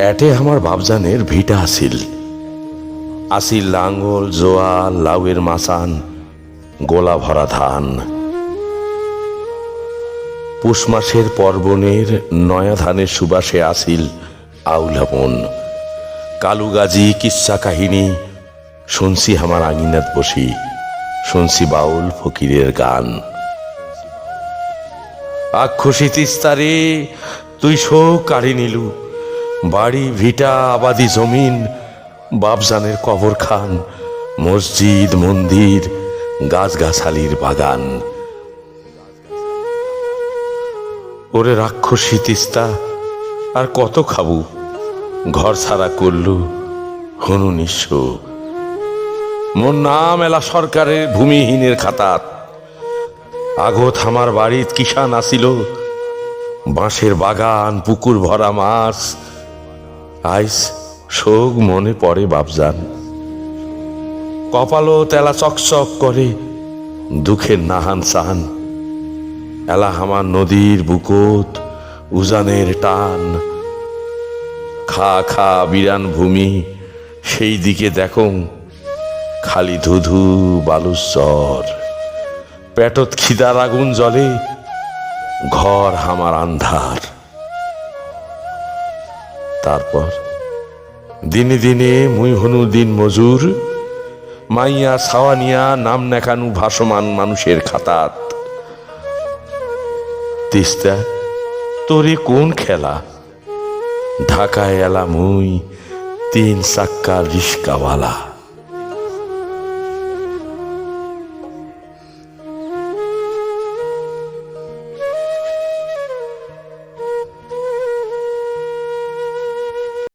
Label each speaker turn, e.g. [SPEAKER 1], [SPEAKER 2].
[SPEAKER 1] এটে আমার বাপজানের ভিটা আসিল লাঙ্গল জোয়াল লাউয়ের মাসান গোলা ভরা ধান। পুষ মাসের পর্বণের নয়া ধানের সুবাসে আসিল আউলা মন। কালুগাজি কিচ্ছা কাহিনী শুনছি আমার আঙিনাত বসি, শুনছি বাউল ফকিরের গান। আক্ষুষি তিস্তারে তুই শোক কাড়ি নিলু, বাড়ি ভিটা আবাদি জমিন বাপজানের কবরখান, মসজিদ মন্দির গাছগাছালির বাগান। ওরে রাক্ষসী তিস্তা আর কত খাবু, ঘর ছাড়া করলু হনু নিঃস্ব। মোর নাম এলা সরকারের ভূমিহীনের খাতাত। আগত আমার বাড়িত কিষান আসিল, বাঁশের বাগান পুকুর ভরা মাছ। আইস শোক মনে পড়ে বাপজান, কপালও তেলা চকচক করে দুঃখের নাহান সান। এলা আমার নদীর বুকত উজানের টান। খা খা বিরান ভূমি সেই দিকে দেখো, খালি ধুধু বালুচর। পেটত খিদার আগুন জ্বলে, ঘর হামার আন্ধার। তারপর দিনে দিনে মুই হনু দিন মজুর, মাইয়া ছাওয়ানিয়া নাম নেখানু ভাসমান মানুষের খাতাত। তিস্তা তোরে কোন খেলা, ঢাকায় এলা মুই 3 চাক্কার রিস্কাওয়ালা।